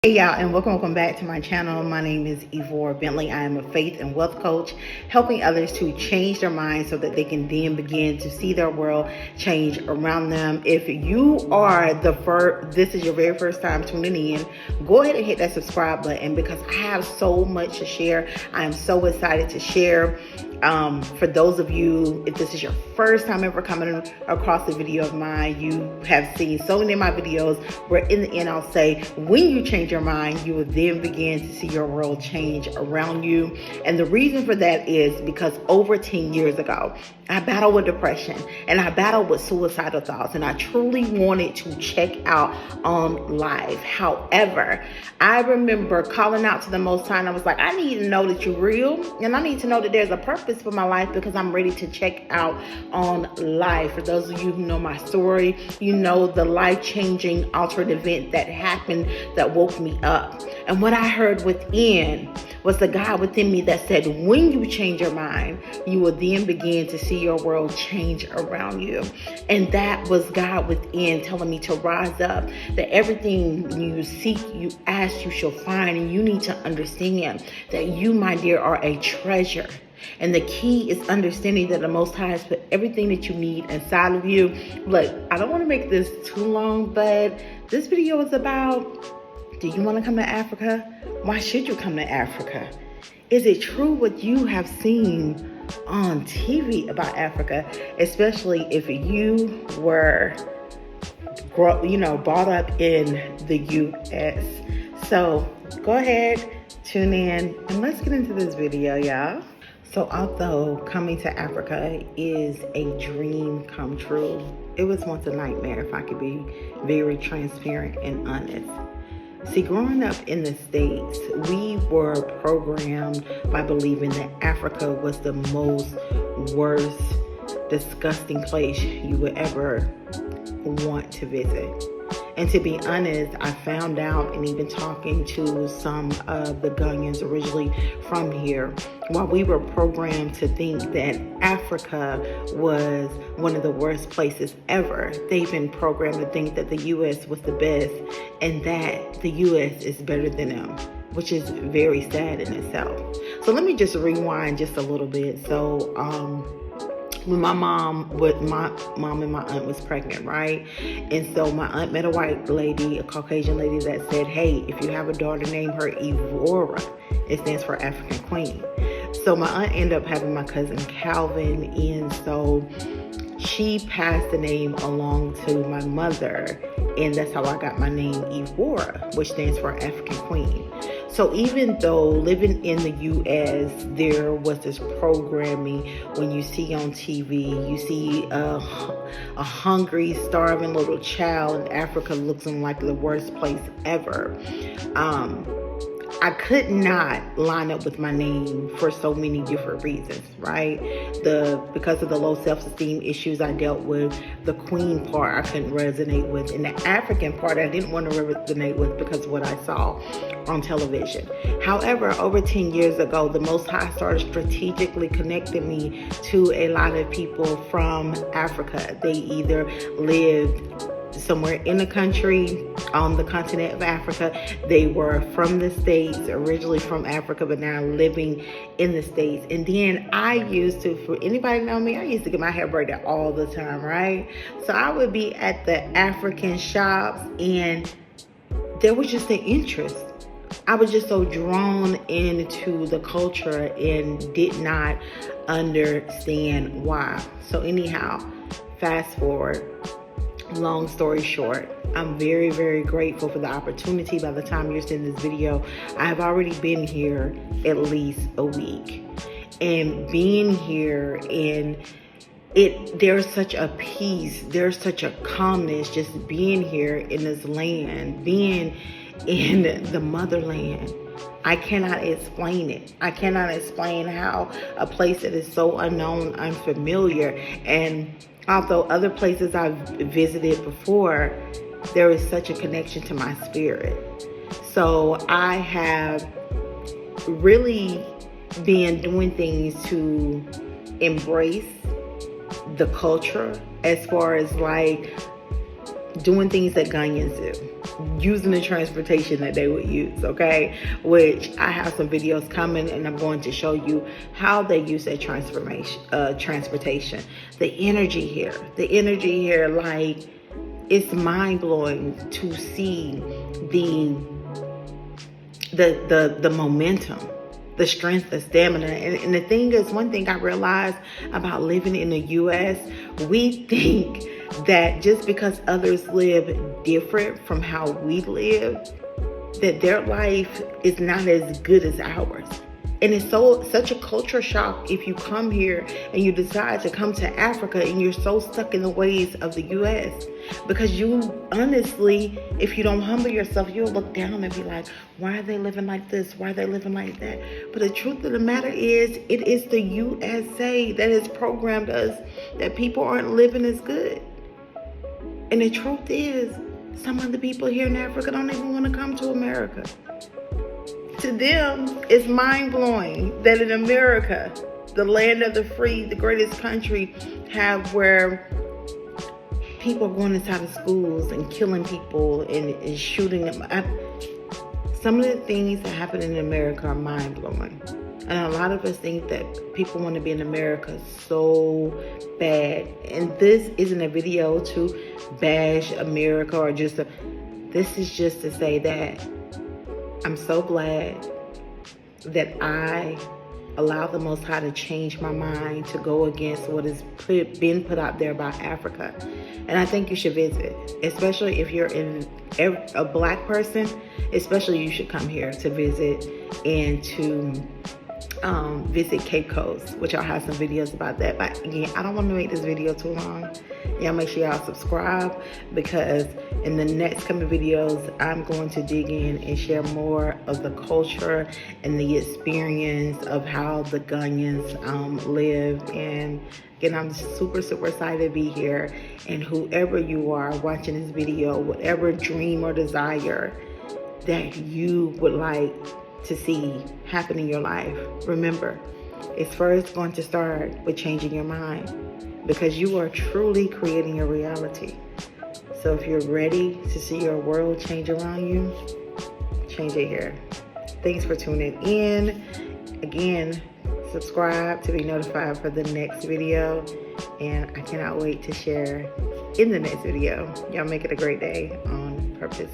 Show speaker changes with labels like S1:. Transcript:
S1: Hey y'all, and welcome back to my channel. My name is Evora Bentley. I am a faith and wealth coach, helping others to change their minds so that they can then begin to see their world change around them. If you are this is your very first time tuning in, go ahead and hit that subscribe button because I have so much to share. I am so excited to share. For those of you, if this is your first time ever coming across a video of mine, you have seen so many of my videos where in the end I'll say, when you change your mind, you will then begin to see your world change around you. And the reason for that is because over 10 years ago, I battled with depression and I battled with suicidal thoughts, and I truly wanted to check out on life. However, I remember calling out to the Most High, and I was like, I need to know that you're real, and I need to know that there's a purpose for my life because I'm ready to check out on life. For those of you who know my story, you know the life-changing altered event that happened that woke me up. And what I heard within was the God within me that said, when you change your mind, you will then begin to see your world change around you. And that was God within telling me to rise up, that everything you seek, you ask, you shall find. And you need to understand that you, my dear, are a treasure. And the key is understanding that the Most High has put everything that you need inside of you. Look, I don't want to make this too long, but this video is about, do you want to come to Africa? Why should you come to Africa? Is it true what you have seen on TV about Africa, especially if you were brought up in the U.S.? So go ahead, tune in, and let's get into this video, y'all. So although coming to Africa is a dream come true, it was once a nightmare, if I could be very transparent and honest. See, growing up in the States, we were programmed by believing that Africa was the most worst, disgusting place you would ever want to visit. And to be honest, I found out, and even talking to some of the Ghanaians originally from here, while we were programmed to think that Africa was one of the worst places ever, they've been programmed to think that the U.S. was the best and that the U.S. is better than them, which is very sad in itself. So let me just rewind just a little bit. So, when my mom and my aunt was pregnant, right? And so my aunt met a white lady, a Caucasian lady, that said, hey, if you have a daughter, name her Evora. It stands for African Queen. So my aunt ended up having my cousin Calvin, and so she passed the name along to my mother, and that's how I got my name Evora, which stands for African Queen. So even though living in the U.S., there was this programming when you see on TV, you see a hungry, starving little child in Africa looking like the worst place ever. I could not line up with my name for so many different reasons, right? Because of the low self-esteem issues I dealt with, the queen part I couldn't resonate with, and the African part I didn't want to resonate with because of what I saw on television. However, over 10 years ago, the Most High started strategically connecting me to a lot of people from Africa. They either lived somewhere in the country, on the continent of Africa. They were from the States, originally from Africa, but now living in the States. And then I used to, for anybody know me, I used to get my hair braided all the time, right? So I would be at the African shops, and there was just an interest. I was just so drawn into the culture and did not understand why. So anyhow, fast forward. Long story short, I'm very, very grateful for the opportunity. By the time you're seeing this video, I have already been here at least a week. And being here, and there's such a peace, there's such a calmness just being here in this land, being in the motherland. I cannot explain it. I cannot explain how a place that is so unknown, unfamiliar, and although other places I've visited before, there is such a connection to my spirit. So I have really been doing things to embrace the culture, as far as like doing things that Ghanaians do, using the transportation that they would use, okay? Which I have some videos coming, and I'm going to show you how they use that transportation. The energy here, like, it's mind-blowing to see the momentum, the strength, the stamina. And the thing is, one thing I realized about living in the U.S., we think that just because others live different from how we live, that their life is not as good as ours. And it's such a culture shock if you come here and you decide to come to Africa and you're so stuck in the ways of the U.S. Because you honestly, if you don't humble yourself, you'll look down and be like, why are they living like this? Why are they living like that? But the truth of the matter is, it is the USA that has programmed us that people aren't living as good. And the truth is, some of the people here in Africa don't even want to come to America. To them, it's mind-blowing that in America, the land of the free, the greatest country, have where people are going inside of schools and killing people and shooting them. Some of the things that happen in America are mind-blowing. And a lot of us think that people want to be in America so bad. And this isn't a video to bash America or this is just to say that I'm so glad that I allow the Most High to change my mind to go against what has been put out there about Africa. And I think you should visit, especially if you're a black person, especially you should come here to visit and to visit Cape Coast, which I'll have some videos about that. But again, I don't want to make this video too long. Y'all make sure y'all subscribe, because in the next coming videos, I'm going to dig in and share more of the culture and the experience of how the Ghanaians live. And again, I'm super, super excited to be here. And whoever you are watching this video, whatever dream or desire that you would like to see happen in your life, remember, it's first going to start with changing your mind, because you are truly creating your reality. So if you're ready to see your world change around you, change it here. Thanks for tuning in. Again, subscribe to be notified for the next video, and I cannot wait to share in the next video. Y'all make it a great day on purpose.